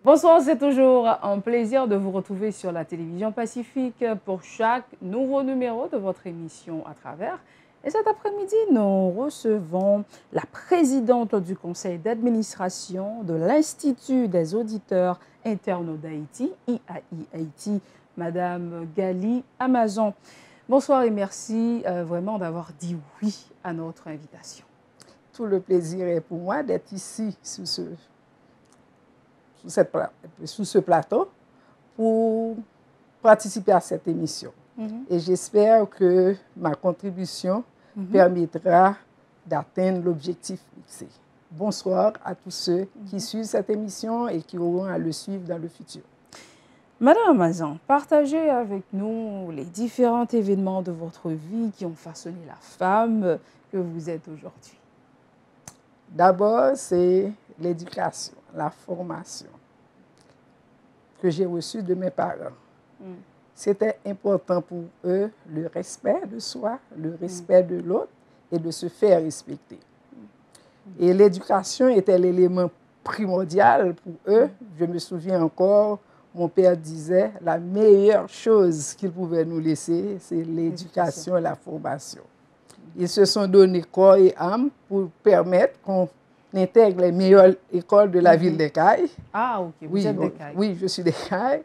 Bonsoir, c'est toujours un plaisir de vous retrouver sur la télévision Pacifique pour chaque nouveau numéro de votre émission à travers. Et cet après-midi, nous recevons la présidente du conseil d'administration de l'Institut des auditeurs internautes d'Haïti, IAI Haïti, Madame Gali Amazon. Bonsoir et merci vraiment d'avoir dit oui à notre invitation. Tout le plaisir est pour moi d'être ici sous ce plateau pour participer à cette émission. Et j'espère que ma contribution permettra d'atteindre l'objectif fixé. Bonsoir à tous ceux qui suivent cette émission et qui auront à le suivre dans le futur. Madame Amazon, partagez avec nous les différents événements de votre vie qui ont façonné la femme que vous êtes aujourd'hui. D'abord, c'est l'éducation, la formation que j'ai reçue de mes parents. C'était important pour eux le respect de soi, le respect de l'autre et de se faire respecter. Et l'éducation était l'élément primordial pour eux. Je me souviens encore, mon père disait, la meilleure chose qu'il pouvait nous laisser, c'est l'éducation et la formation. Ils se sont donné corps et âme pour permettre qu'on intègre les meilleures écoles de la ville d'Ekaï. Ah, ok, vous êtes d'Ekaï. Oui, je suis d'Ekaï.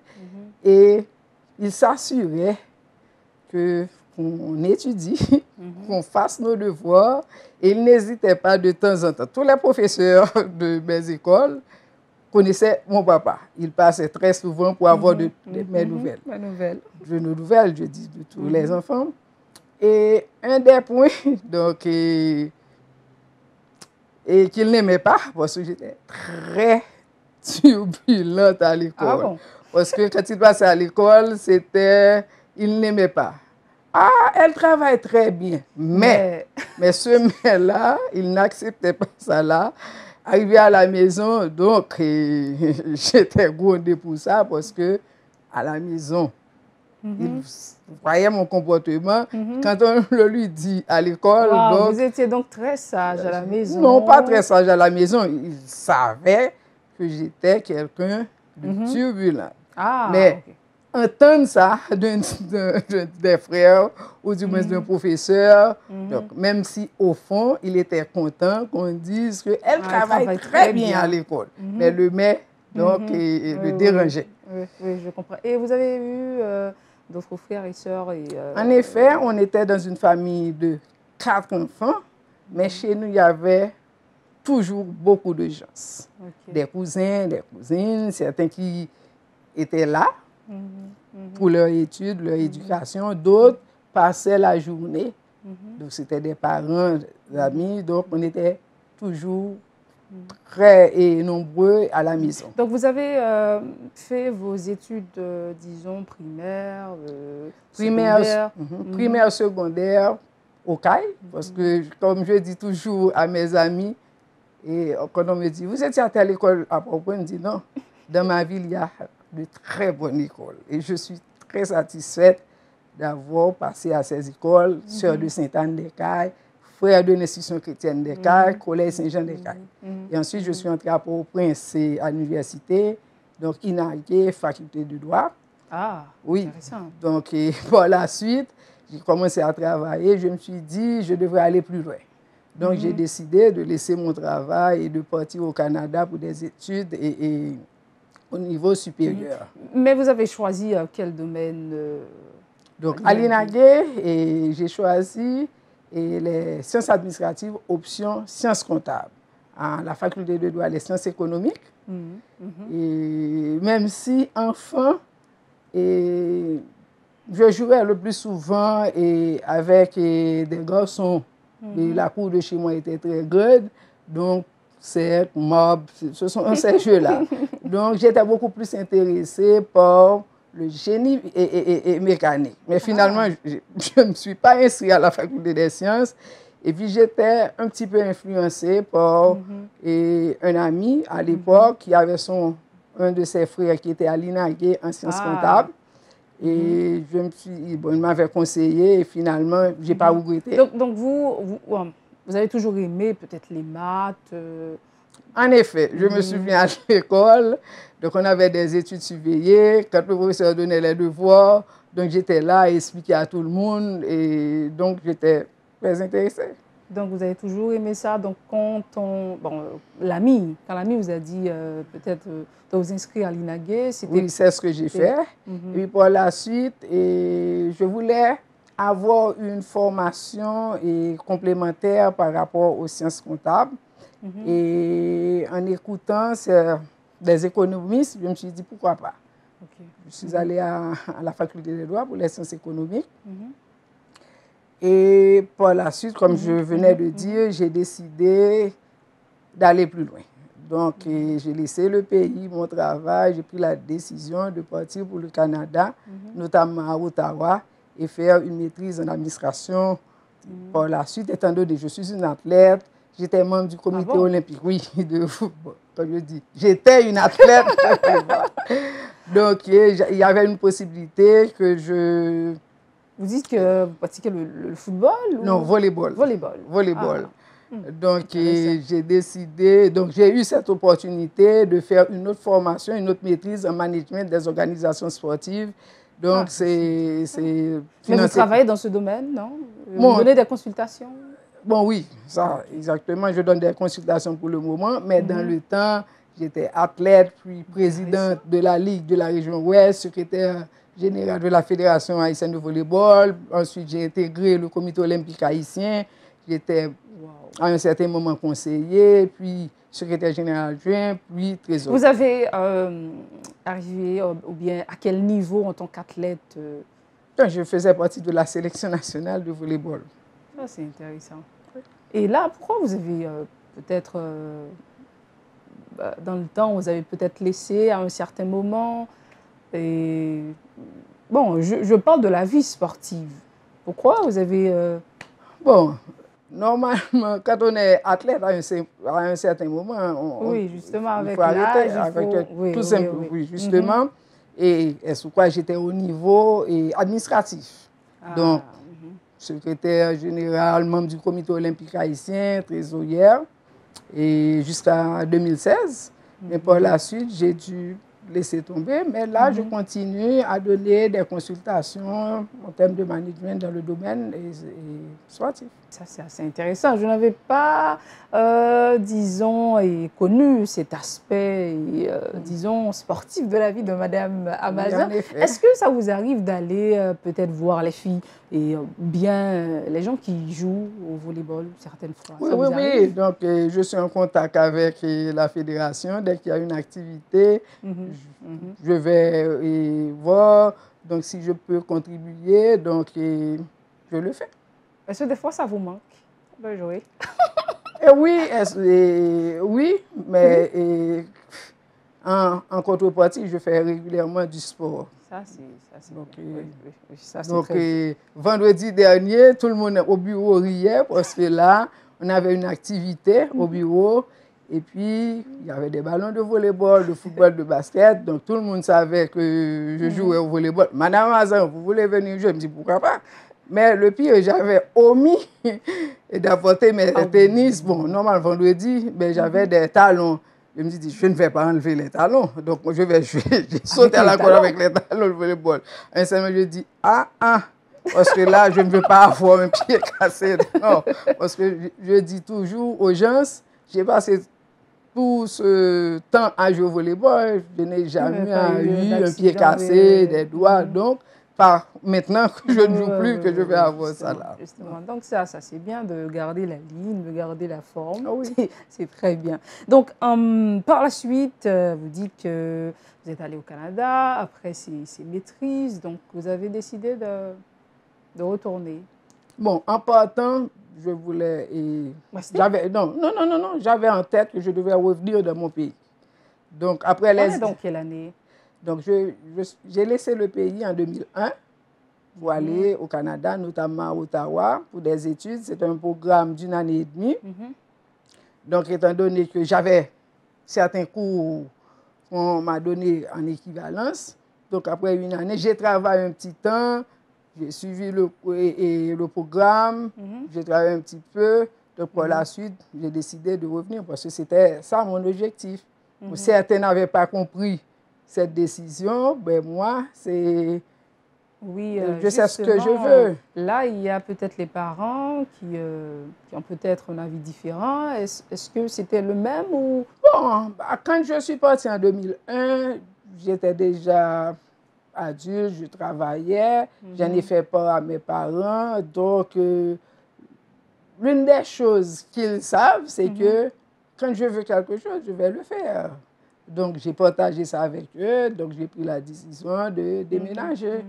Et ils s'assuraient qu'on étudie, qu'on fasse nos devoirs. Et ils n'hésitaient pas de temps en temps. Tous les professeurs de mes écoles connaissaient mon papa. Il passait très souvent pour avoir mes nouvelles. De nos nouvelles, je dis, de tous les enfants. Et un des points, donc, et qu'il n'aimait pas, parce que j'étais très turbulente à l'école. Ah bon? Parce que quand il passait à l'école, il n'aimait pas. Ah, elle travaille très bien. Mais ce mais-là, il n'acceptait pas ça là. Arrivé à la maison, donc, j'étais grondée pour ça, parce que à la maison, il voyait mon comportement. Quand on le lui dit à l'école... Wow, vous étiez donc très sage à la maison. Non, pas très sage à la maison. Il savait que j'étais quelqu'un de turbulent. Ah, mais entendre ça des frères ou du moins d'un professeur, donc, même si au fond, il était content qu'on dise qu'elle travaille très bien à l'école. Mais le mais, donc, le dérangeait. Oui, je comprends. Et vous avez eu d'autres frères et sœurs En effet, on était dans une famille de 4 enfants, mais chez nous, il y avait toujours beaucoup de gens. Des cousins, des cousines, certains qui étaient là pour leurs études, leur éducation. D'autres passaient la journée. Donc, c'était des parents, des amis. Donc, on était toujours très nombreux à la maison. Donc, vous avez fait vos études, disons, primaires, primaire, secondaire, au CAI. Parce que, comme je dis toujours à mes amis, et quand on me dit, vous étiez à l'école à propos, on me dit non, dans ma ville, il y a de très bonnes écoles. Et je suis très satisfaite d'avoir passé à ces écoles, Sœur de Sainte-Anne d'Ekaï, Frère de l'Institution chrétienne d'Ekaï, Collège Saint-Jean d'Ekaï. Et ensuite, je suis entrée à Port-au-Prince à l'université, donc INAGé, faculté de droit. Ah, oui. Intéressant. Donc, par la suite, j'ai commencé à travailler. Je me suis dit, je devrais aller plus loin. Donc, j'ai décidé de laisser mon travail et de partir au Canada pour des études et au niveau supérieur. Mais vous avez choisi quel domaine Donc, à l'INAGé, j'ai choisi les sciences administratives, option sciences comptables. À la faculté de droit, les sciences économiques. Et même si, enfant, je jouais le plus souvent avec des garçons. Et la cour de chez moi était très grande, donc c'est mob, ce sont ces jeux-là. Donc j'étais beaucoup plus intéressée par le génie et mécanique. Mais finalement, je ne me suis pas inscrite à la faculté des sciences. Et puis j'étais un petit peu influencée par un ami à l'époque qui avait un de ses frères qui était à l'INAGé en sciences comptables. Et il m'avait conseillé et finalement, je n'ai pas regretté. Donc vous avez toujours aimé peut-être les maths, En effet, je me souviens à l'école, donc on avait des études surveillées, quand le professeur donnait les devoirs, donc j'étais là et expliquais à tout le monde, et donc j'étais très intéressée. Donc, vous avez toujours aimé ça. Donc, quand l'ami vous a dit peut-être de vous inscrire à l'INAGUE, c'était... Oui, c'est ce que j'ai fait. Et puis par la suite, je voulais avoir une formation complémentaire par rapport aux sciences comptables. Et en écoutant des économistes, je me suis dit pourquoi pas. Je suis allée à la faculté des droits pour les sciences économiques. Et par la suite, comme je venais de dire, j'ai décidé d'aller plus loin. Donc, j'ai laissé le pays, mon travail, j'ai pris la décision de partir pour le Canada, notamment à Ottawa, et faire une maîtrise en administration. Par la suite, étant donné que je suis une athlète, j'étais membre du comité olympique, oui, de football, comme je dis. J'étais une athlète. Donc, il y avait une possibilité que je... Vous dites que vous pratiquez le football ou... Non, volleyball. Volleyball. Donc, j'ai décidé, donc j'ai eu cette opportunité de faire une autre formation, une autre maîtrise en management des organisations sportives. Donc, c'est Mais vous travaillez dans ce domaine, non? Vous donnez des consultations? Bon, oui, ça, exactement. Je donne des consultations pour le moment, mais dans le temps, j'étais athlète, puis présidente de la Ligue de la région Ouest, secrétaire général de la Fédération haïtienne de volleyball. Ensuite, j'ai intégré le comité olympique haïtien. J'étais à un certain moment conseiller, puis secrétaire général adjoint, puis trésorier. Vous avez arrivé, ou bien à quel niveau en tant qu'athlète? Je faisais partie de la sélection nationale de volleyball. Ah, c'est intéressant. Et là, pourquoi vous avez peut-être, dans le temps, vous avez peut-être laissé à un certain moment? Et bon, je parle de la vie sportive. Pourquoi vous avez... Bon, normalement, quand on est athlète à un certain moment, oui, justement, avec il faut arrêter. Oui, tout simplement, oui, justement. Et c'est pourquoi j'étais au niveau administratif. Donc, secrétaire général, membre du comité olympique haïtien, trésorière, et jusqu'à 2016. Mais par la suite, j'ai dû laisser tomber. Mais là, je continue à donner des consultations en termes de management dans le domaine sportif. Ça, c'est assez intéressant. Je n'avais pas, disons, connu cet aspect, disons, sportif de la vie de Madame Amazon. Est-ce que ça vous arrive d'aller peut-être voir les filles et bien les gens qui jouent au volleyball certaines fois? Oui. Donc, je suis en contact avec la fédération. Dès qu'il y a une activité, je vais voir. Donc, si je peux contribuer, donc, je le fais. Est-ce que des fois, ça vous manque de jouer? Oui, mais en contrepartie, je fais régulièrement du sport. Ça, c'est donc vendredi dernier, tout le monde au bureau riait parce que là, on avait une activité au bureau. Et puis, il y avait des ballons de volleyball, de football, de basket. Donc, tout le monde savait que je jouais au volleyball. Madame Azan, vous voulez venir jouer? Je me dis, pourquoi pas? Mais le pire, j'avais omis d'apporter mes tennis. Bon, normal, vendredi, mais j'avais des talons. Je me dis, je ne vais pas enlever les talons. Donc, je vais jouer. J'ai sauté à la corde avec les talons de volleyball. Un semaine, je dis, parce que là, je ne veux pas avoir un pied cassé. Non, parce que je dis toujours aux gens, j'ai passé tout ce temps à jouer au volleyball. Je n'ai jamais eu un pied cassé, des doigts. Donc, maintenant que je ne joue plus, que je vais avoir ça là. Justement. Donc ça c'est bien de garder la ligne, de garder la forme. Oui. C'est très bien. Donc par la suite, vous dites que vous êtes allé au Canada, après ces maîtrises, donc vous avez décidé de retourner. Bon, en partant, je voulais... j'avais en tête que je devais revenir dans mon pays. Donc après les... On est dans quelle année? Donc, j'ai laissé le pays en 2001 pour aller au Canada, notamment à Ottawa, pour des études. C'est un programme d'une année et demie. Donc, étant donné que j'avais certains cours qu'on m'a donné en équivalence, donc après une année, j'ai travaillé un petit temps, j'ai suivi le programme, j'ai travaillé un petit peu. Donc, par la suite, j'ai décidé de revenir parce que c'était ça mon objectif. Certains n'avaient pas compris cette décision. Ben moi, c'est... Oui, je sais ce que je veux. Là, il y a peut-être les parents qui ont peut-être un avis différent. Est-ce que c'était le même ou... Bon, quand je suis partie en 2001, j'étais déjà adulte, je travaillais, j'en ai fait part à mes parents. Donc, l'une des choses qu'ils savent, c'est que quand je veux quelque chose, je vais le faire. Donc, j'ai partagé ça avec eux. Donc, j'ai pris la décision de déménager.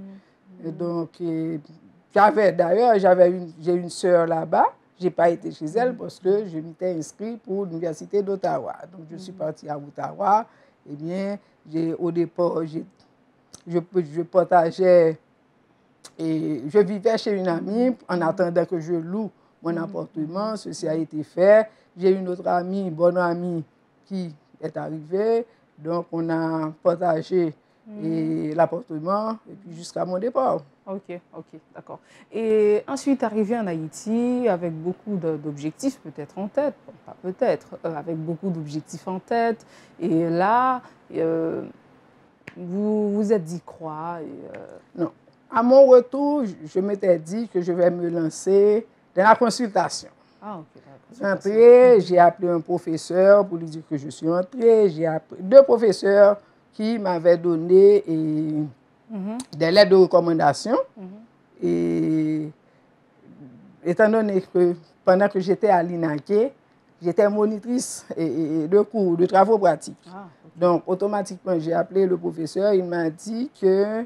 Et donc, j'ai une sœur là-bas. Je n'ai pas été chez elle parce que je m'étais inscrite pour l'Université d'Ottawa. Donc, je suis partie à Ottawa. Eh bien, au départ, je partageais et je vivais chez une amie en attendant que je loue mon appartement. Ceci a été fait. J'ai une autre amie, une bonne amie, qui est arrivée. Donc, on a partagé l'appartement et puis jusqu'à mon départ. Ok, d'accord. Et ensuite, arrivé en Haïti avec beaucoup d'objectifs peut-être en tête, bon, pas peut-être, avec beaucoup d'objectifs en tête. Et là, vous vous êtes dit quoi Non. À mon retour, je m'étais dit que je vais me lancer dans la consultation. Ah, ok. Entrée, j'ai appelé un professeur pour lui dire que je suis entrée. J'ai appelé 2 professeurs qui m'avaient donné des lettres de recommandation. Et étant donné que pendant que j'étais à l'INAKE, j'étais monitrice de cours, de travaux pratiques. Ah, okay. Donc, automatiquement, j'ai appelé le professeur. Il m'a dit que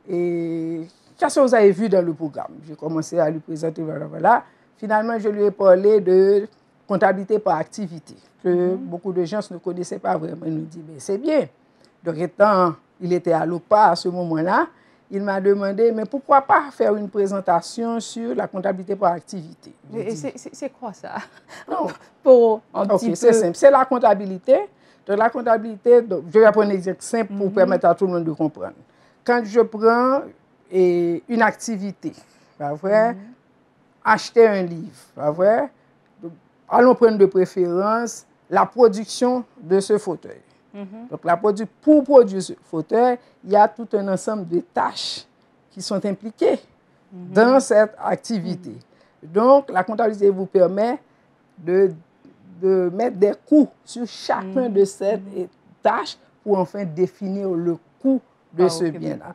qu'est-ce que vous avez vu dans le programme? J'ai commencé à lui présenter, voilà. Finalement, je lui ai parlé de comptabilité par activité, que beaucoup de gens ne connaissaient pas vraiment. Il nous dit, mais c'est bien. Donc, étant, il était à l'OPA à ce moment-là, il m'a demandé, mais pourquoi pas faire une présentation sur la comptabilité par activité? C'est quoi ça? Non. C'est simple. C'est la comptabilité. Donc, la comptabilité, je vais prendre un exemple simple pour permettre à tout le monde de comprendre. Quand je prends une activité, pas vrai? Acheter un livre, pas vrai? Allons prendre de préférence la production de ce fauteuil. Donc, pour produire ce fauteuil, il y a tout un ensemble de tâches qui sont impliquées dans cette activité. Donc, la comptabilité vous permet de mettre des coûts sur chacun de ces tâches pour enfin définir le coût de ce bien-là.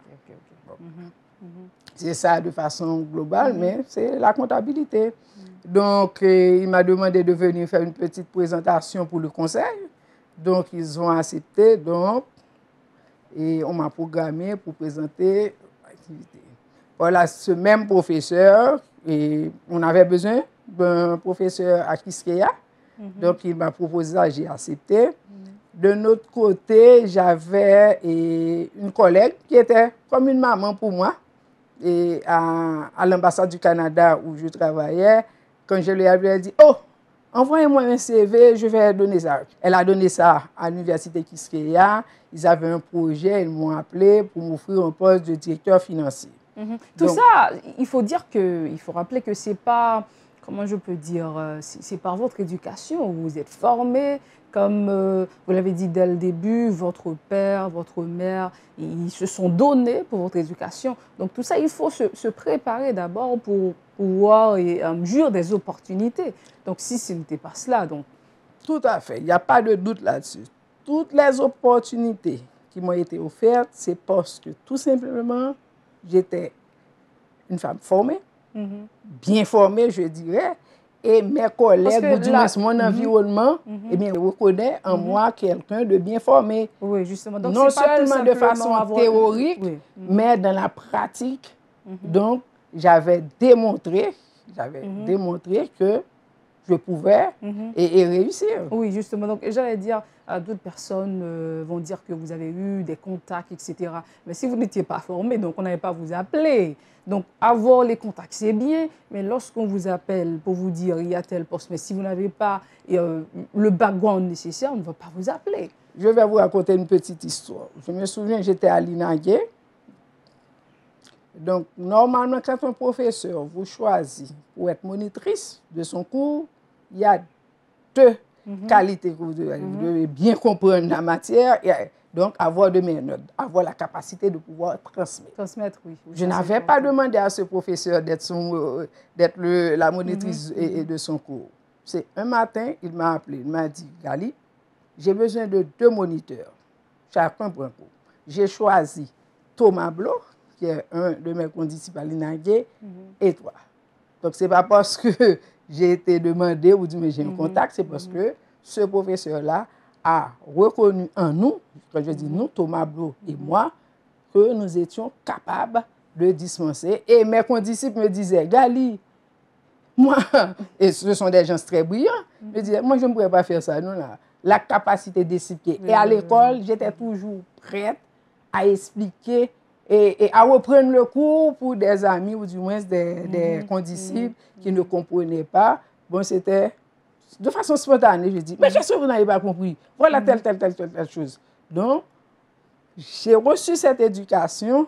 C'est ça de façon globale, mais c'est la comptabilité. Donc, il m'a demandé de venir faire une petite présentation pour le conseil. Donc, ils ont accepté. Donc, et on m'a programmé pour présenter l'activité. Voilà, ce même professeur, et on avait besoin d'un professeur à Quisqueya. Donc, il m'a proposé ça, j'ai accepté. De notre côté, j'avais une collègue qui était comme une maman pour moi. Et à l'ambassade du Canada où je travaillais, quand je lui ai dit, oh, envoyez-moi un CV, je vais donner ça. Elle a donné ça à l'université Quisqueya. Ils avaient un projet, ils m'ont appelé pour m'offrir un poste de directeur financier. Tout ça, il faut rappeler que c'est pas, comment je peux dire, c'est par votre éducation. Vous êtes formé, comme vous l'avez dit dès le début, votre père, votre mère, ils se sont donnés pour votre éducation. Donc tout ça, il faut se préparer d'abord pour pouvoir jouir des opportunités. Donc si ce n'était pas cela, donc... Tout à fait, il n'y a pas de doute là-dessus. Toutes les opportunités qui m'ont été offertes, c'est parce que tout simplement, j'étais une femme formée, bien formée, je dirais, et mes collègues, ou du moins mon environnement, eh bien, reconnaît en moi quelqu'un de bien formé. Oui, justement. Donc, non seulement de façon théorique, mais dans la pratique. Donc, j'avais démontré que je pouvais et réussir. Oui, justement. Donc, j'allais dire, d'autres personnes vont dire que vous avez eu des contacts, etc. Mais si vous n'étiez pas formé, donc on n'allait pas vous appeler. Donc, avoir les contacts, c'est bien, mais lorsqu'on vous appelle pour vous dire il y a tel poste, mais si vous n'avez pas le background nécessaire, on ne va pas vous appeler. Je vais vous raconter une petite histoire. Je me souviens, j'étais à l'INAGE. Donc, normalement, quand un professeur vous choisit pour être monitrice de son cours, il y a deux qualités que vous devez bien comprendre la matière. Donc, avoir de méthode, avoir la capacité de pouvoir transmettre. Transmettre, oui. Je n'avais pas demandé à ce professeur d'être la monitrice de son cours. C'est un matin, il m'a appelé, il m'a dit, Gali, j'ai besoin de 2 moniteurs, chacun pour un cours. J'ai choisi Thomas Blo, qui est un de mes condisciples à l'INAGUE, et toi. Donc, ce n'est pas parce que j'ai été demandé ou dit, mais j'ai un contact, c'est parce que ce professeur-là a reconnu en nous, quand je dis nous, Thomas Blo et moi, que nous étions capables de dispenser. Et mes condisciples me disaient, Gali, moi, et ce sont des gens très brillants, me disaient, moi, je ne pourrais pas faire ça. Non, là, la capacité d'expliquer. Et à l'école, j'étais toujours prête à expliquer et à reprendre le cours pour des amis ou du moins des condisciples qui ne comprenaient pas. Bon, c'était de façon spontanée, je dis, mais qu'est-ce que vous n'avez pas compris? Voilà telle chose. Donc, j'ai reçu cette éducation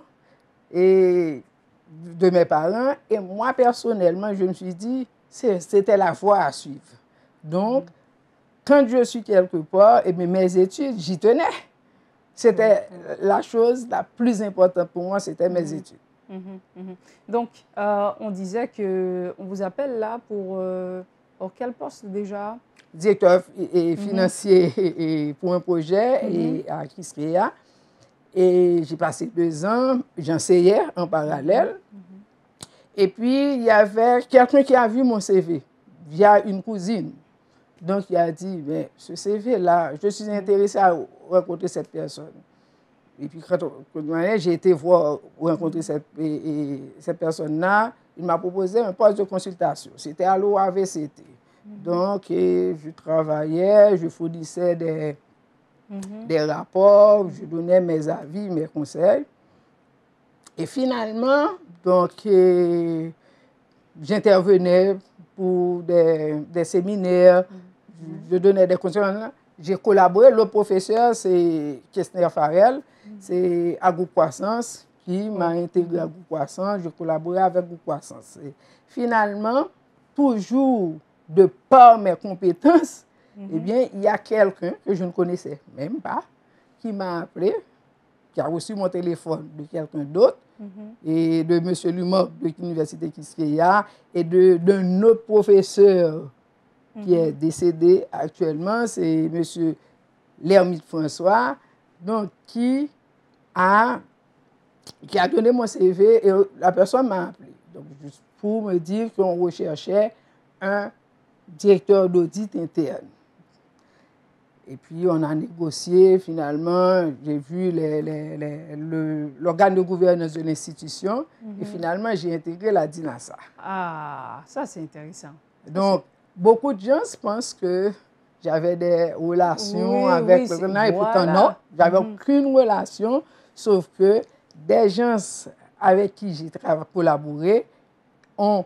de mes parents et moi, personnellement, je me suis dit, c'était la voie à suivre. Donc, quand je suis quelque part, et mes études, j'y tenais. C'était la chose la plus importante pour moi, c'était mes études. Donc, on disait qu'on vous appelle là pour quel poste déjà? Directeur financier pour un projet à Kiskeya. Et j'ai passé 2 ans, j'enseignais en parallèle. Et puis, il y avait quelqu'un qui a vu mon CV via une cousine. Donc, il a dit, mais ce CV-là, je suis intéressé à rencontrer cette personne. Et puis, quand j'ai été rencontrer cette personne-là, il m'a proposé un poste de consultation. C'était à l'OAVCT. Donc, je travaillais, je fournissais des rapports, je donnais mes avis, mes conseils. Et finalement, donc, j'intervenais pour des séminaires, je donnais des conseils. J'ai collaboré, le professeur, c'est Kestner Farel, c'est à Groupe Croissance, qui m'a intégré à Groupe Croissance, je collaborais avec Groupe Croissance. Et finalement, toujours de par mes compétences, eh bien, il y a quelqu'un que je ne connaissais même pas, qui m'a appelé, qui a reçu mon téléphone de quelqu'un d'autre, et de M. Lumoc de l'Université Kiskeya, et d'un autre professeur qui est décédé actuellement, c'est M. L'Hermite François, donc, qui a donné mon CV, et la personne m'a appelé, donc, juste pour me dire qu'on recherchait un directeur d'audit interne. Et puis, on a négocié, finalement, j'ai vu l'organe de gouvernance de l'institution, et finalement, j'ai intégré la DINASA. Ah, ça, c'est intéressant. Donc, beaucoup de gens pensent que j'avais des relations avec le gouvernement, et pourtant, non, j'avais aucune relation, sauf que des gens avec qui j'ai collaboré ont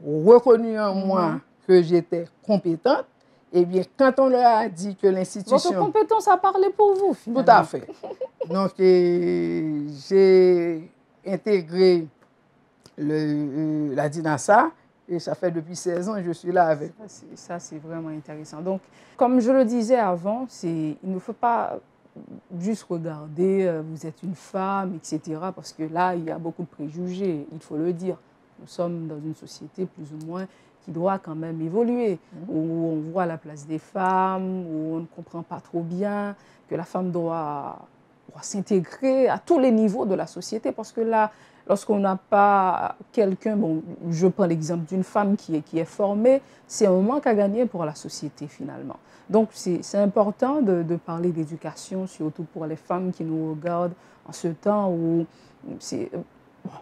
reconnu en moi que j'étais compétente. Eh bien, quand on leur a dit que l'institution... Votre compétence a parlé pour vous, finalement. Tout à fait. Donc, j'ai intégré la DINASA, et ça fait depuis 16 ans que je suis là avec. Ça, c'est vraiment intéressant. Donc, comme je le disais avant, il ne faut pas juste regarder, vous êtes une femme, etc. Parce que là, il y a beaucoup de préjugés, il faut le dire. Nous sommes dans une société plus ou moins qui doit quand même évoluer, où on voit la place des femmes, où on ne comprend pas trop bien que la femme doit s'intégrer à tous les niveaux de la société. Parce que là, lorsqu'on n'a pas quelqu'un, bon, je prends l'exemple d'une femme qui est formée, c'est un manque à gagner pour la société finalement. Donc c'est important de parler d'éducation, surtout pour les femmes qui nous regardent en ce temps où c'est...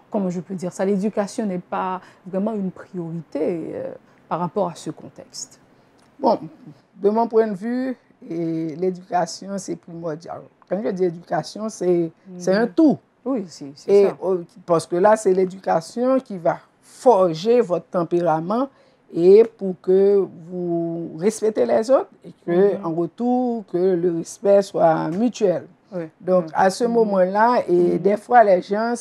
Comment je peux dire ça, l'éducation n'est pas vraiment une priorité par rapport à ce contexte. Bon, de mon point de vue, l'éducation, c'est primordial. Quand je dis éducation, c'est un tout. Oui, c'est ça. Parce que là, c'est l'éducation qui va forger votre tempérament et pour que vous respectez les autres et que, en retour, que le respect soit mutuel. Oui. Donc, à ce moment-là, et des fois, les gens,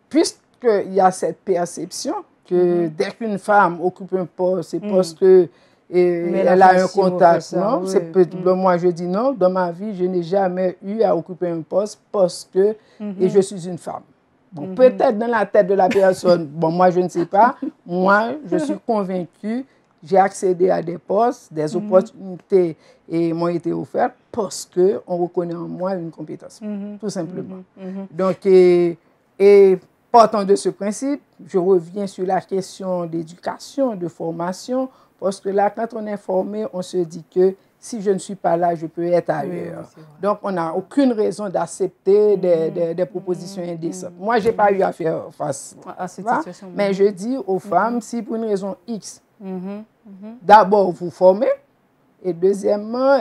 puisqu'il y a cette perception que dès qu'une femme occupe un poste, c'est parce que elle a un contact. Non, moi je dis non. Dans ma vie, je n'ai jamais eu à occuper un poste parce que et je suis une femme. Bon, peut-être dans la tête de la personne, bon, moi je ne sais pas. Moi, je suis convaincue, j'ai accédé à des postes, des opportunités m'ont été offertes parce qu'on reconnaît en moi une compétence, tout simplement. Donc, et partant de ce principe, je reviens sur la question d'éducation, de formation, parce que là, quand on est formé, on se dit que si je ne suis pas là, je peux être ailleurs. Oui, donc, on n'a aucune raison d'accepter des propositions indécentes. Moi, je n'ai pas eu à faire face à cette situation. Mais je dis aux femmes, si pour une raison X, d'abord, vous formez, et deuxièmement,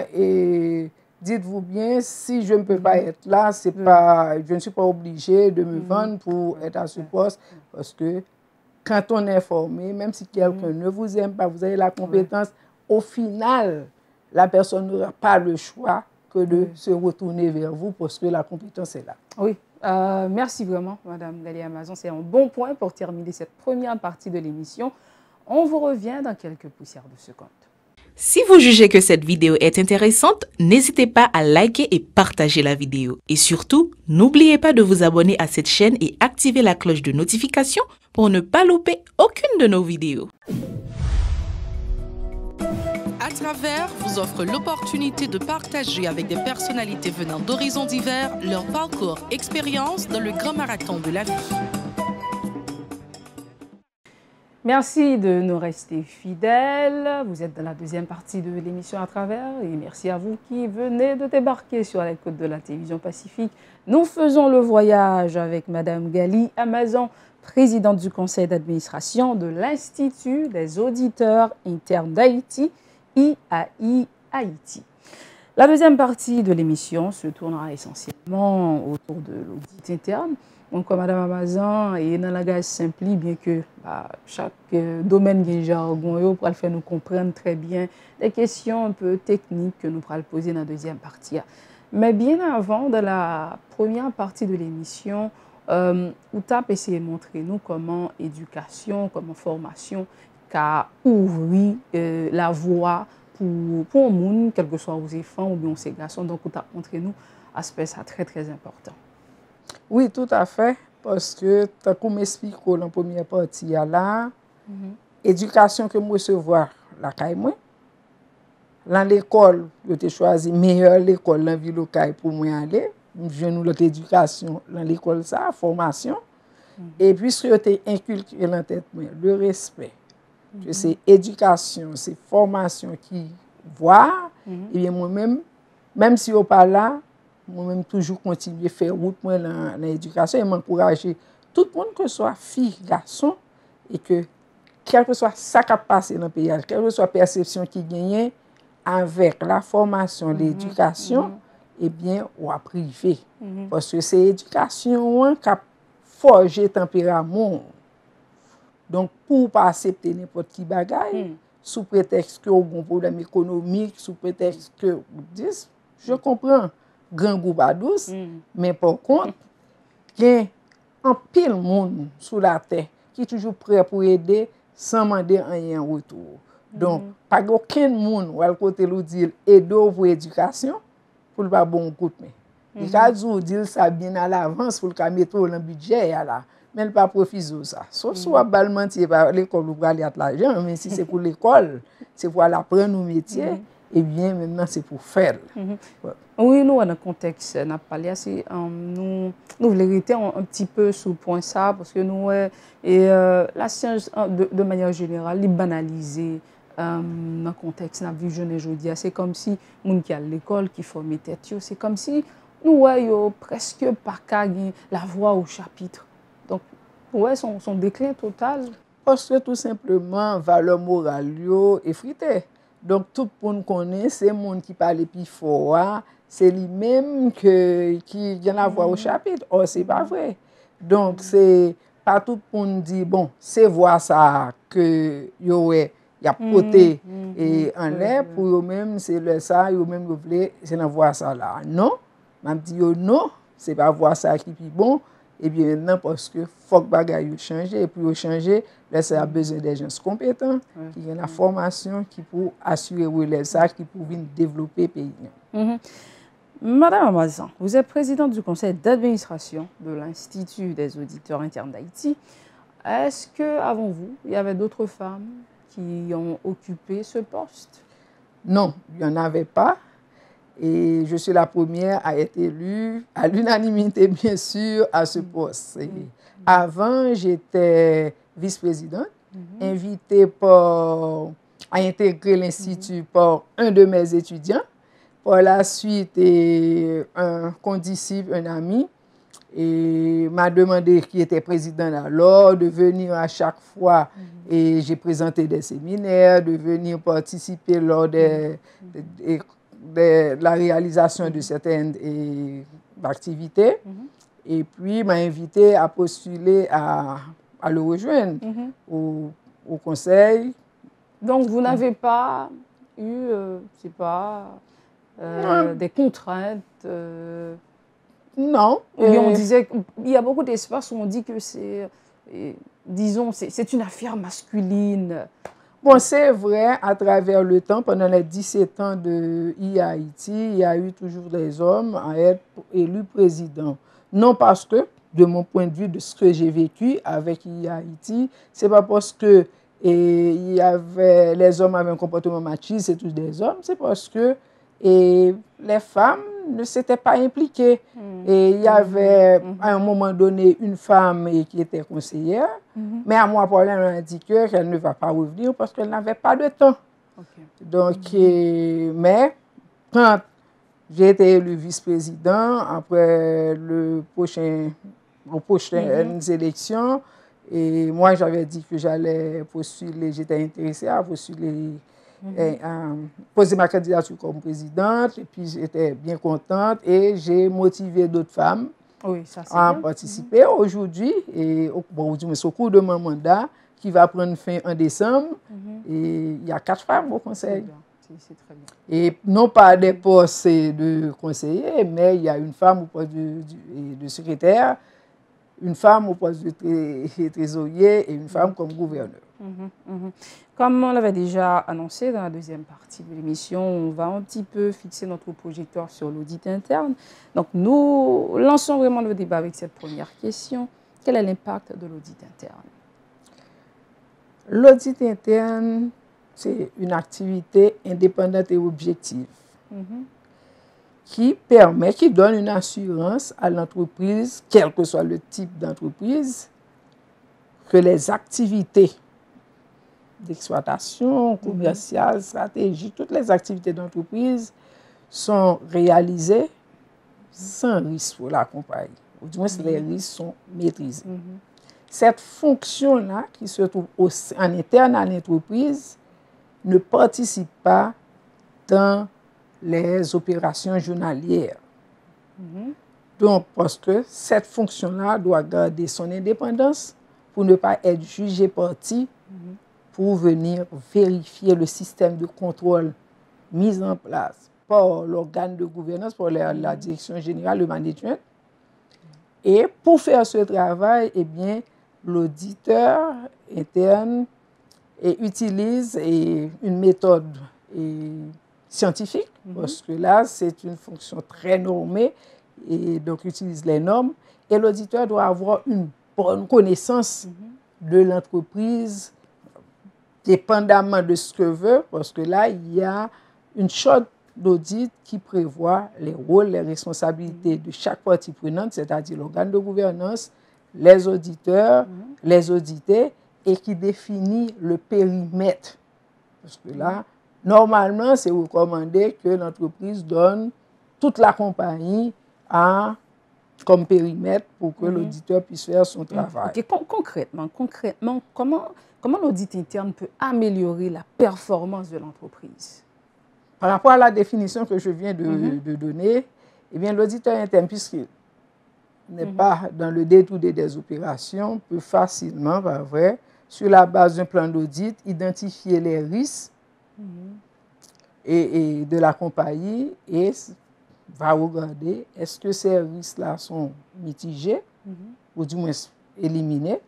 dites-vous bien, si je ne peux pas être là, je ne suis pas obligée de me vendre pour être à ce poste, parce que quand on est formé, même si quelqu'un ne vous aime pas, vous avez la compétence, au final, la personne n'aura pas le choix que de se retourner vers vous parce que la compétence est là. Oui, merci vraiment, Madame Gali Amazon. C'est un bon point pour terminer cette première partie de l'émission. On vous revient dans quelques poussières de secondes. Si vous jugez que cette vidéo est intéressante, n'hésitez pas à liker et partager la vidéo. Et surtout, n'oubliez pas de vous abonner à cette chaîne et activer la cloche de notification pour ne pas louper aucune de nos vidéos. À travers vous offre l'opportunité de partager avec des personnalités venant d'horizons divers leur parcours, expérience dans le grand marathon de la vie. Merci de nous rester fidèles. Vous êtes dans la deuxième partie de l'émission À travers et merci à vous qui venez de débarquer sur les côtes de la télévision Pacifique. Nous faisons le voyage avec Madame Gali Amazon, présidente du conseil d'administration de l'Institut des auditeurs internes d'Haïti, IAI Haïti. La deuxième partie de l'émission se tournera essentiellement autour de l'audit interne. Donc, comme Mme Amazon et dans la langage simple, bien que chaque domaine a un jargon pour le faire nous comprendre très bien des questions un peu techniques que nous pourrons poser dans la deuxième partie. Mais bien avant, dans la première partie de l'émission, Outap essayé de montrer nous comment éducation, comment formation, qu'a ouvert la voie pour le monde, quel que soit aux enfants ou bien aux garçons. Donc, Outap montré nous aspect ça très très important. Oui, tout à fait, parce que, comme m'explique dans la première partie, il y a là, éducation que moi recevoir la caille moi. Dans l'école, j'ai choisi meilleure l'école dans la ville locale pour moi aller. Je nous l'autre éducation dans l'école ça, formation. Et puis ce que inculqué dans la tête moi, le respect. Que c'est éducation, c'est formation qui voit. Et bien moi-même, même si on pas là, moi-même toujours continuer à faire route moi dans l'éducation et m'encourager tout le monde, que ce soit fille, garçon, et que quel que soit ça qui a passé dans le pays, quelle que soit la perception qui gagne avec la formation, l'éducation, eh bien, on a privé. Parce que c'est l'éducation qui a forgé le tempérament. Donc, pour ne pas accepter n'importe qui bagaille, sous prétexte que vous avez un problème économique, sous prétexte que vous dites, je comprends. Grand goût pas douce, mais par contre, il y a un pile monde sous la terre qui est toujours prêt pour aider sans demander rien en retour. Donc, pas aucun monde ou à côté nous dire aider pour l'éducation pour le pas bon coup de main. Il a dit ça bien à l'avance pour le mettre dans le budget là, mais il pas profiter de ça. Sauf si on va mentir par l'école ou aller à l'argent, mais si c'est pour l'école, c'est pour apprendre nos métiers. Eh bien, maintenant, c'est pour faire. Oui, nous, dans le contexte, on a parlé assez, nous voulons rester un petit peu sur le point ça, parce que nous, la science, de manière générale, est banalisée dans le contexte, dans la vie jeune aujourd'hui. C'est comme si, les gens qui à l'école, qui forment tête, c'est comme si nous voyons presque pas la voix au chapitre. Donc, ouais, son déclin total. Parce que tout simplement, valeur morale est fritée. Donc, tout le monde connaît, c'est le monde qui parle plus fort, c'est lui-même qui vient la voix au chapitre. Or, ce n'est pas vrai. Donc, c'est pas tout le monde dit, bon, c'est voir ça que y a poté et en l'air, pour eux-mêmes, c'est le ça, eux-mêmes, c'est dans voir ça là. Non, même dit, non, c'est pas voir ça qui est bon. Et bien maintenant, parce que faut que bagay change, et puis changer, là, ça a besoin des gens compétents, qui ont la formation, qui pour assurer relève ça, qui pour venir développer le pays. Madame Amazan, vous êtes présidente du conseil d'administration de l'Institut des auditeurs internes d'Haïti. Est-ce qu'avant vous, il y avait d'autres femmes qui ont occupé ce poste? Non, il n'y en avait pas. Et je suis la première à être élue, à l'unanimité bien sûr, à ce poste. Avant, j'étais vice-présidente, invitée à intégrer l'Institut par un de mes étudiants. Par la suite, un condisciple, un ami, m'a demandé, qui était président alors, de venir à chaque fois, et j'ai présenté des séminaires, de venir participer lors de la réalisation de certaines activités. Et puis, m'a invité à postuler à le rejoindre au conseil. Donc, vous n'avez pas eu, des contraintes Non. On disait, il y a beaucoup d'espaces où on dit que c'est, disons, c'est une affaire masculine. Bon, c'est vrai, à travers le temps, pendant les 17 ans de Haïti, il y a eu toujours des hommes à être élus présidents. Non parce que, de mon point de vue, de ce que j'ai vécu avec Haïti, c'est pas parce que les hommes avaient un comportement machiste, c'est tous des hommes, c'est parce que les femmes ne s'étaient pas impliquées. Et il y avait à un moment donné une femme qui était conseillère, mais à moi, pour elle, on a dit qu'elle ne va pas revenir parce qu'elle n'avait pas de temps. Donc, mais quand j'ai été élu vice-président, après les prochaines élections, et moi, j'avais dit que j'allais postuler, j'étais intéressée à postuler, poser ma candidature comme présidente, et puis j'étais bien contente, et j'ai motivé d'autres femmes à participer. Aujourd'hui, c'est au cours de mon mandat, qui va prendre fin en décembre, et il y a 4 femmes au conseil. C'est très bien. Et non pas des postes de conseiller, mais il y a une femme au poste de secrétaire, une femme au poste de trésorier et une femme comme gouverneur. Comme on l'avait déjà annoncé dans la deuxième partie de l'émission, on va un petit peu fixer notre projecteur sur l'audit interne. Donc, nous lançons vraiment le débat avec cette première question. Quel est l'impact de l'audit interne? L'audit interne, c'est une activité indépendante et objective qui donne une assurance à l'entreprise, quel que soit le type d'entreprise, que les activités d'exploitation, commerciale, stratégique, toutes les activités d'entreprise sont réalisées sans risque pour la compagnie. Ou du moins, les risques sont maîtrisés. Cette fonction-là, qui se trouve en interne à l'entreprise, ne participe pas dans les opérations journalières. Donc, parce que cette fonction-là doit garder son indépendance pour ne pas être jugée partie pour venir vérifier le système de contrôle mis en place par l'organe de gouvernance, par la direction générale, le management. Et pour faire ce travail, eh bien, l'auditeur interne utilise une méthode scientifique, parce que là, c'est une fonction très normée, et donc utilise les normes. Et l'auditeur doit avoir une bonne connaissance de l'entreprise, dépendamment de ce que veut, parce que là, il y a une charte d'audit qui prévoit les rôles, les responsabilités de chaque partie prenante, c'est-à-dire l'organe de gouvernance, les auditeurs, les audités, et qui définit le périmètre. Parce que là, normalement, c'est recommandé que l'entreprise donne toute la compagnie comme périmètre pour que l'auditeur puisse faire son travail. Okay. Concrètement, comment l'audit interne peut améliorer la performance de l'entreprise? Par rapport à la définition que je viens de donner, eh bien, l'auditeur interne, puisqu'il n'est pas dans le détour des opérations, peut facilement, sur la base d'un plan d'audit, identifier les risques et de la compagnie et va regarder est-ce que ces risques-là sont mitigés ou du moins éliminer,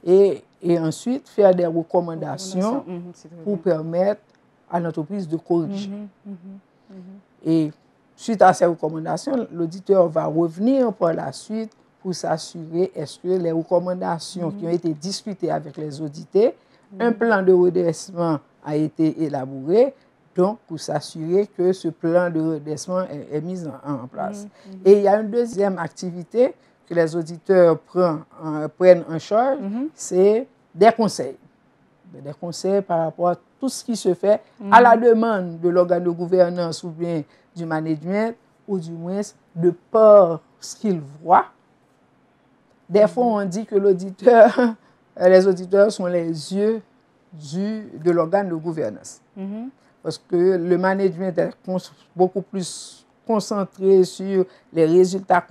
et ensuite faire des recommandations pour permettre à l'entreprise de corriger. Et suite à ces recommandations, l'auditeur va revenir par la suite pour s'assurer est-ce que les recommandations qui ont été discutées avec les audités, un plan de redressement a été élaboré, donc pour s'assurer que ce plan de redressement est mis en place. Et il y a une deuxième activité que les auditeurs prennent en charge, c'est des conseils. Des conseils par rapport à tout ce qui se fait à la demande de l'organe de gouvernance ou bien du management, ou du moins de par ce qu'ils voient. Des fois, on dit que les auditeurs sont les yeux de l'organe de gouvernance. Parce que le management est beaucoup plus concentré sur les résultats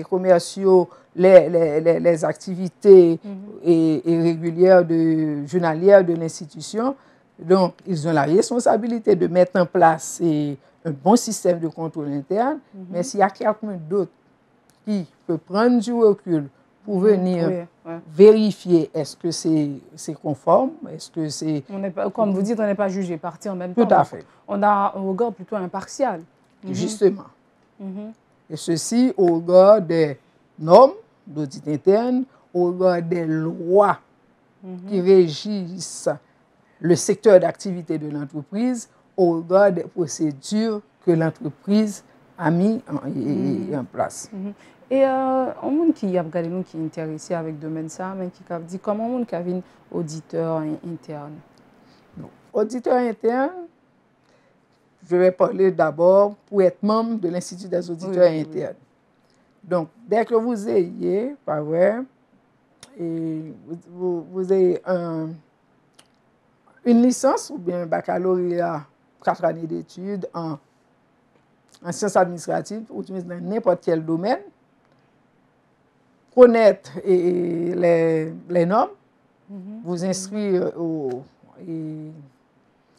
commerciaux, les activités régulières journalières de l'institution. Donc, ils ont la responsabilité de mettre en place un bon système de contrôle interne. Mais s'il y a quelqu'un d'autre qui peut prendre du recul pour venir vérifier est-ce que c'est conforme, est-ce que c'est... Comme vous dites, on n'est pas jugé parti en même temps. Tout à fait. On a un regard plutôt impartial. Justement. Et ceci au regard des normes d'audit interne, au regard des lois qui régissent le secteur d'activité de l'entreprise, au regard des procédures que l'entreprise a mis en place. Et un monde qui a regardé nous qui est intéressé avec le domaine ça, mais qui a dit comment on a un auditeur interne. Donc, auditeur interne, je vais parler d'abord pour être membre de l'Institut des auditeurs internes. Donc, dès que vous ayez, vous ayez une licence ou bien un baccalauréat, 4 années d'études en sciences administratives ou dans n'importe quel domaine, connaître les normes, vous inscrire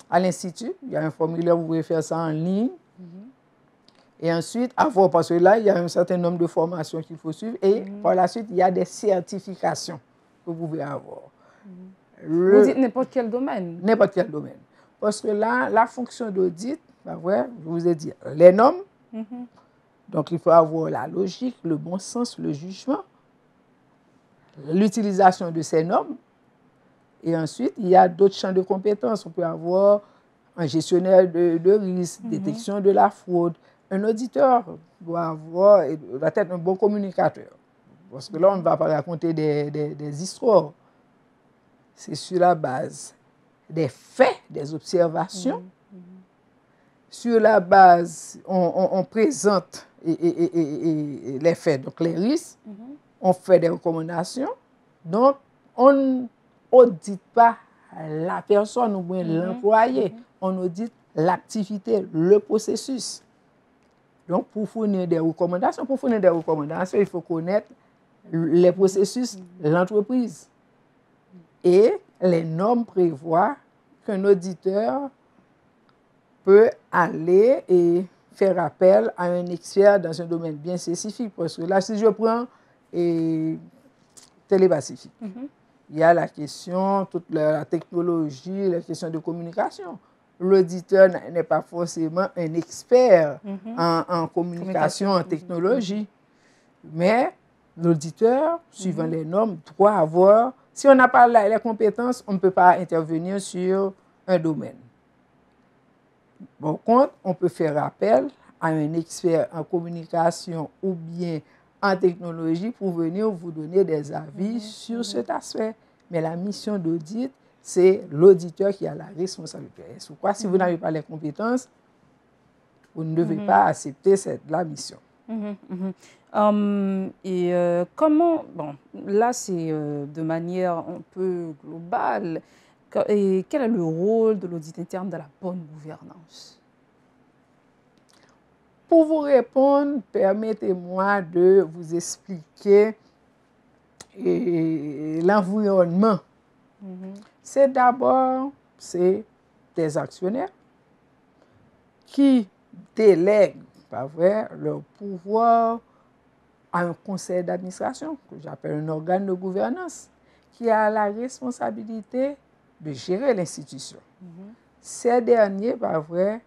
à l'Institut. Il y a un formulaire, vous pouvez faire ça en ligne. Et ensuite, parce que là, il y a un certain nombre de formations qu'il faut suivre. Et par la suite, il y a des certifications que vous pouvez avoir. Vous dites n'importe quel domaine? N'importe quel domaine. Parce que là, la fonction d'audit, je vous ai dit, les normes. Donc, il faut avoir la logique, le bon sens, le jugement, l'utilisation de ces normes. Et ensuite, il y a d'autres champs de compétences. On peut avoir un gestionnaire de risque, détection de la fraude. Un auditeur doit être un bon communicateur. Parce que là, on ne va pas raconter des histoires. C'est sur la base des faits, des observations. Sur la base, on présente les faits, donc les risques. On fait des recommandations. Donc, on n'audite pas la personne ou bien l'employé. On audite l'activité, le processus. Donc, pour fournir des recommandations, il faut connaître les processus de l'entreprise. Et les normes prévoient qu'un auditeur peut aller et faire appel à un expert dans un domaine bien spécifique. Parce que là, si je prends Télépacifique, il y a la question, toute la technologie, la question de communication. L'auditeur n'est pas forcément un expert en communication, en technologie. Mais l'auditeur, suivant les normes, doit avoir... Si on n'a pas les compétences, on ne peut pas intervenir sur un domaine. Par contre, on peut faire appel à un expert en communication ou bien en technologie pour venir vous donner des avis sur cet aspect. Mais la mission d'audit, c'est l'auditeur qui a la responsabilité. C'est pourquoi, si vous n'avez pas les compétences, vous ne devez pas accepter la mission. Comment, là c'est de manière un peu globale, et quel est le rôle de l'audit interne dans la bonne gouvernance? Pour vous répondre, permettez-moi de vous expliquer l'environnement. C'est d'abord des actionnaires qui délèguent leur pouvoir à un conseil d'administration, que j'appelle un organe de gouvernance, qui a la responsabilité de gérer l'institution. Ces derniers, par vrai,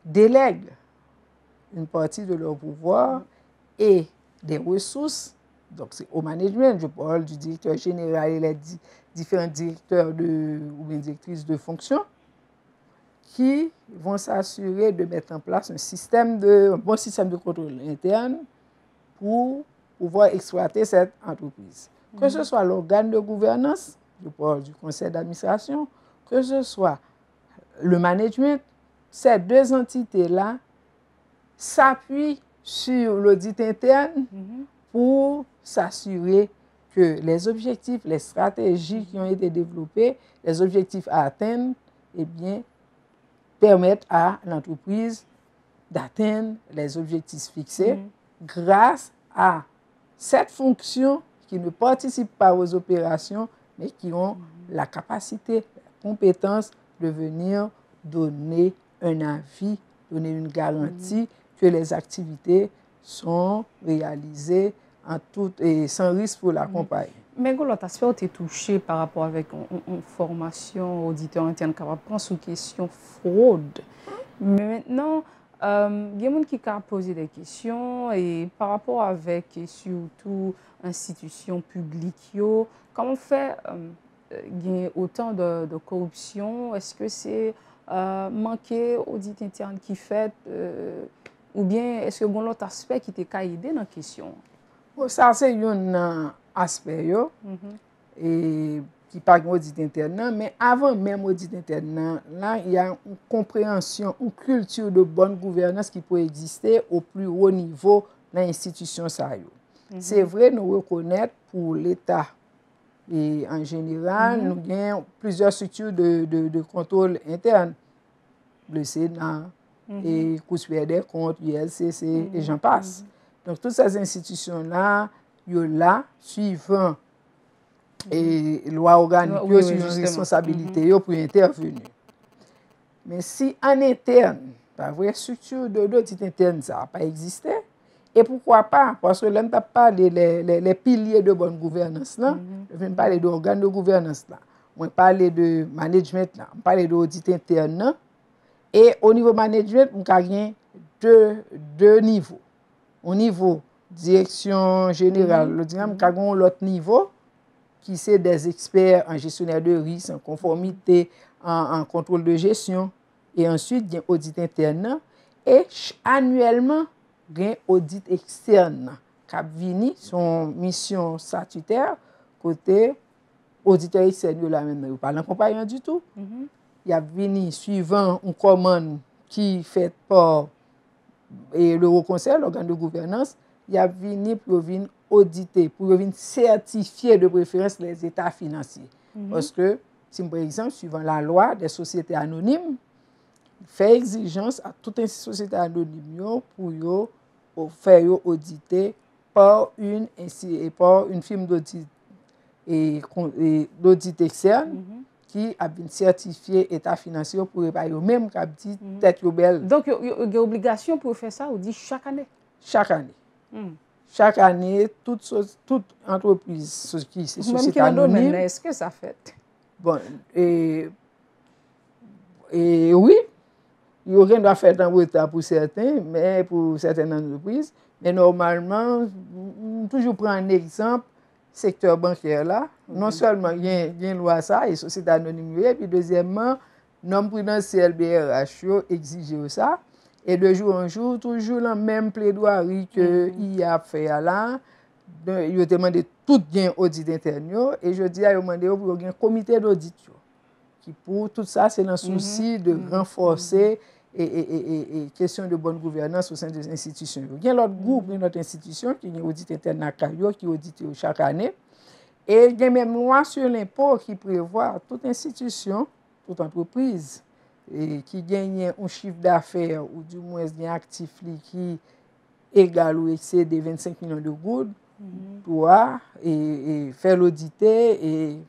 délèguent une partie de leur pouvoir et des ressources. Donc, c'est au management, je parle du directeur général et les différents directeurs ou bien directrices de fonction qui vont s'assurer de mettre en place un bon système de contrôle interne pour pouvoir exploiter cette entreprise. Que ce soit l'organe de gouvernance, je parle du conseil d'administration, que ce soit le management, ces deux entités-là s'appuient sur l'audit interne pour s'assurer que les objectifs, les stratégies qui ont été développées, les objectifs à atteindre, eh bien, permettent à l'entreprise d'atteindre les objectifs fixés grâce à cette fonction qui ne participe pas aux opérations, mais qui ont la capacité, la compétence de venir donner un avis, donner une garantie que les activités sont réalisées en tout et sans risque pour la compagnie. Mais l'autre aspect, tu es touché par rapport avec une formation auditeur interne qui va prendre sous question fraude. Mais maintenant, il y a des gens qui ont posé des questions et par rapport avec et surtout institutions publiques, comment faire il y a autant de corruption? Est-ce que c'est manquer audit interne qui fait ou bien est-ce que y a un autre aspect qui était caïdé dans la question? Ça, c'est un aspect et qui pas audit interne, mais avant même audit interne, là, il y a une compréhension, une culture de bonne gouvernance qui peut exister au plus haut niveau de l'institution. C'est vrai, nous reconnaître pour l'État. Et en général, nous avons plusieurs structures de contrôle interne. Le Sénat, et Cour supérieure des comptes, l'ILCC, et j'en passe. Donc, toutes ces institutions-là, ils sont là, suivant et loi organique, suivant responsabilité pour intervenir. Mais si en interne, la vraie structure de l'audit interne, ça n'a pas existé, et pourquoi pas? Parce que là, on parle des piliers de bonne gouvernance, là. Je ne parle d'organes de gouvernance, là. On parle de management, là. On parle d'audit interne, là. Et au niveau management, on a deux niveaux. Au niveau direction générale, on a l'autre niveau qui c'est des experts en gestionnaire de risque, en conformité, en contrôle de gestion. Et ensuite, il y a audit interne. Et annuellement, il y a audit externe. Capvini, son mission statutaire, côté auditeur externe, là maintenant, il ne parle pas du tout. Il y a venu suivant une commande qui est faite par le Haut Conseil, l'organe de gouvernance, il y a venu pour venir auditer, pour venir certifier de préférence les états financiers. Parce que, si par exemple, suivant la loi des sociétés anonymes, fait exigence à toute une société anonyme pour faire auditer par une firme d'audit et d'audit externe qui a bien certifié état financier pour eux même qui a dit tête belle. Donc il y a une obligation pour faire ça, on dit chaque année. Chaque année. Chaque année, toute entreprise qui c'est société anonyme. Est-ce que ça fait? Bon, et oui, il y a rien doit faire en retard pour certains, mais pour certaines entreprises. Mais normalement, toujours prendre un exemple, secteur bancaire là, non seulement il y a une loi ça, et société anonyme, et puis deuxièmement, norme prudentielle BRH exige ça. Et de jour en jour, toujours la même plaidoirie que il a fait là, il a demandé tout bien audit interne, et je dis il a demandé pour un comité d'audit qui pour tout ça c'est un souci de renforcer et question de bonne gouvernance au sein des institutions. Il y a l'autre groupe de notre institution qui est audit interne qui audite chaque année. Et il y a même une loi sur l'impôt qui prévoit toute institution, toute entreprise et qui gagne un chiffre d'affaires ou du moins un actif qui égal ou excède 25 millions de gouttes doit et faire l'auditer et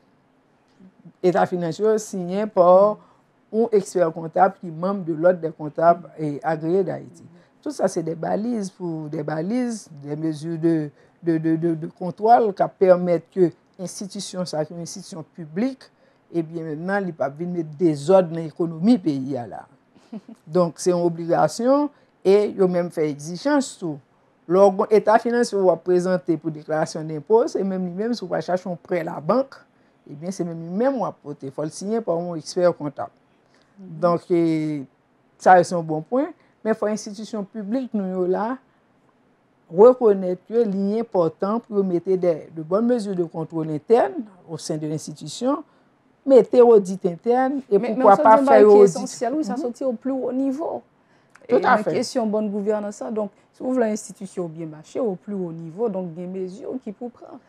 état financier signé par un expert comptable qui est membre de l'ordre des comptables et agréé d'Haïti. Tout ça, c'est des balises, des mesures de contrôle qui permettent que l'institution, ça, une institution publique, et bien maintenant, il ne peut pas venir mettre des ordres dans l'économie pays là. Donc, c'est une obligation et il a même fait exigence tout. L'État financier va présenter pour déclaration d'impôt, c'est même lui-même, si vous va chercher un prêt à la banque, eh bien, c'est même lui-même qui va porter. Il faut le signer par un expert comptable. Donc, ça, c'est un bon point. Mais il faut l'institution publique, nous, là, reconnaître que c'est important pour mettre de bonnes mesures de contrôle interne au sein de l'institution, mettre audit interne et pourquoi pas faire audit. Essentiel, oui, ça sortit au plus haut niveau. Tout à fait. La question bonne gouvernance, donc, si vous voulez l'institution bien marcher au plus haut niveau, donc des mesures qui pour prendre.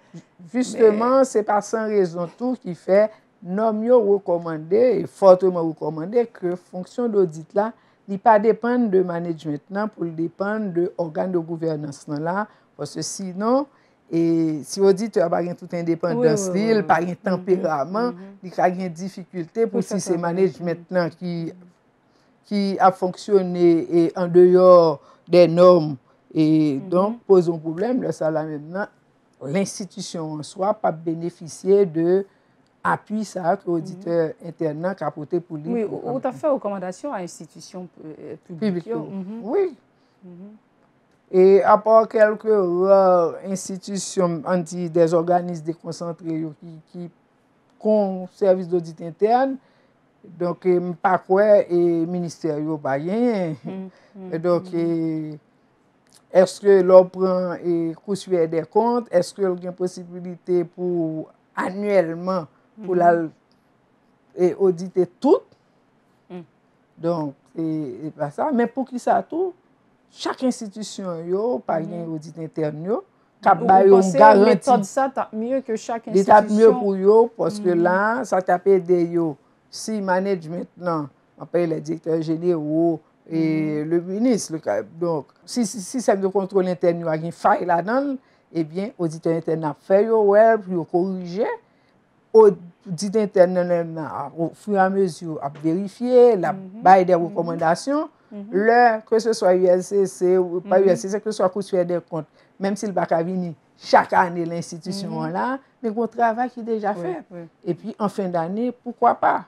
Justement, c'est pas sans raison tout qui fait non recommandé et fortement recommandé que fonction d'audit là, il pas dépendre de management là pour dépendre de organes de gouvernance là, parce que sinon et si auditeur pas toute indépendance, il pas un tempérament, il a une difficulté pour si c'est management là qui a fonctionné et en dehors des normes et donc pose un problème là ça là maintenant l'institution en soi pas bénéficier de appui ça que l'auditeur interne a apporté pour lui. Oui, ou tu as fait recommandation à l'institution publique. Oui. Et à part quelques rares institutions, des organismes déconcentrés qui ont service d'audit interne, donc pas quoi et ministère yo pas rien. Donc est-ce que l'on prend et consulter des comptes, est-ce que il y a une possibilité pour annuellement pour auditer tout? Donc et pas ça, mais pour qui ça tout? Chaque institution yo pas un audit interne yo cap ba yo garantie ça t'a mieux que chaque institution. L'état mieux pour yo parce que là ça t'a aidé yo si management là on paye les directeurs généraux et le ministre donc si système de contrôle interne a une faille là-dedans eh bien auditeur interne a fait yo ouais pour corriger audit interne au fur et à mesure à vérifier la bail des recommandations. Que ce soit ULCC ou pas ULCC, que ce soit Cour des comptes, même s'il va pas venir chaque année l'institution là, mais un travail qui est déjà fait. Et puis en fin d'année, pourquoi pas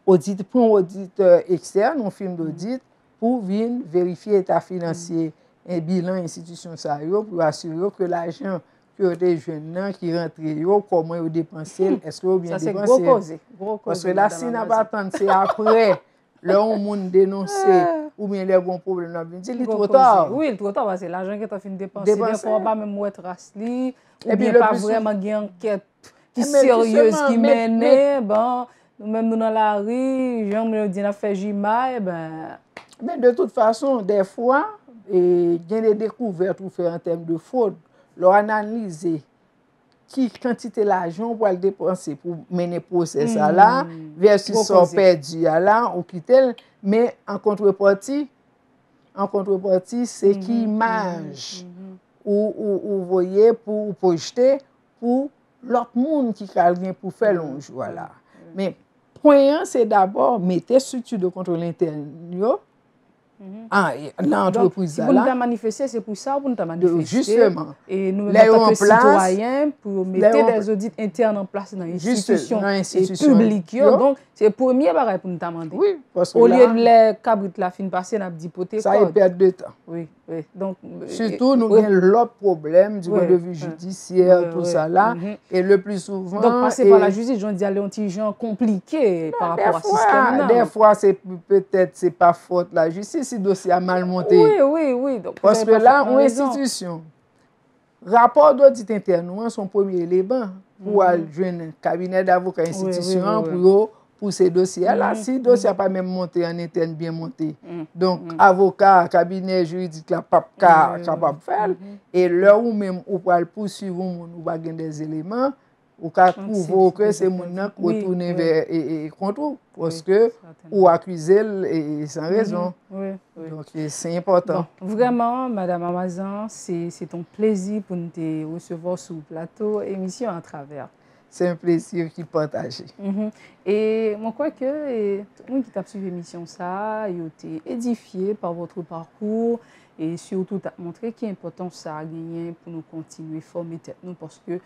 audit pour un auditeur externe, un film d'audit pour venir vérifier l'état financier, un bilan institution ça pour assurer que l'argent que des jeunes qui rentrent comment ils dépensé, est-ce que bien dépensé. Ça c'est gros cause. Parce que là si n'a pas attendre c'est après le monde dénoncer ou bien les bons problèmes là bien dit trop tard. Oui, il trop tard parce que l'argent que tu as fini dépenser des fois pas même être rasli ou bien pas vraiment une enquête qui sérieuse qui mène bon nous même nous dans la rue, Jean me dit n'a fait Jima mais de toute façon des fois il y a des découvertes ou faire en termes de fraude, leur analyser qui quantité l'argent pour le dépenser pour mener procès ça là versus son perdu là ou quitter mais en contrepartie c'est qui image ou voyez pour projeter pour l'autre monde qui calvient pour faire long voilà mais point c'est d'abord mettre structure de contrôle interne l'entreprise là. Pour nous manifester, c'est pour ça pour nous manifester. Justement. Et nous, en tant que citoyens, pour mettre des audits internes en place dans les institutions publiques. Donc, c'est le premier bagage pour nous demander. Oui, parce que au lieu de les cabrites la fin passée, n'a dipoté. Ça est perte de temps. Oui. Donc, surtout, nous avons l'autre problème du point de vue judiciaire, tout ça là. Et le plus souvent. Donc, passer par la justice, j'en dis, il y a un petit genre compliqué par rapport au système. Des fois, peut-être c'est pas faute la justice. Si le dossier a mal monté. Oui. Donc, parce que là, une institution, rapport d'audit interne, son premier élément pour jouer un cabinet d'avocats institution pour ces dossiers-là. Si le dossier n'a pas même monté en interne, bien monté. Donc, avocat, cabinet juridique, là, pas capable de faire. Et là où même, on peut poursuivre, on va gagner des éléments. Ou qu'à prouver que c'est mon nom qui retourne vers et contre parce que ou accuser et sans raison. Donc c'est important. Bon, vraiment, Madame Amazan, c'est un plaisir pour nous te recevoir sur le plateau émission à travers. c'est un plaisir qui partagé. Et moi, crois que tout le monde qui t'a suivi l'émission, ça, il a été édifié par votre parcours et surtout, tu as montré qu'il est important ça a gagné pour nous continuer à former nous parce que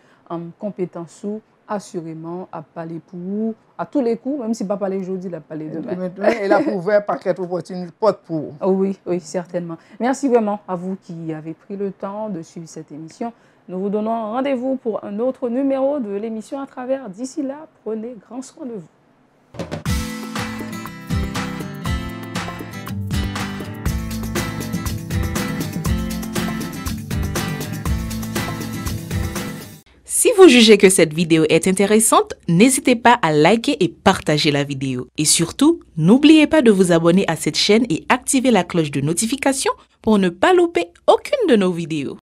compétence assurément à parler pour vous, à tous les coups, même si pas parler aujourd'hui, il a parlé demain. Elle a ouvert paquet d'opportunités pour vous. Oh oui, oui, certainement. Merci vraiment à vous qui avez pris le temps de suivre cette émission. Nous vous donnons rendez-vous pour un autre numéro de l'émission à travers. D'ici là, prenez grand soin de vous. Si vous jugez que cette vidéo est intéressante, n'hésitez pas à liker et partager la vidéo. Et surtout, n'oubliez pas de vous abonner à cette chaîne et activer la cloche de notification pour ne pas louper aucune de nos vidéos.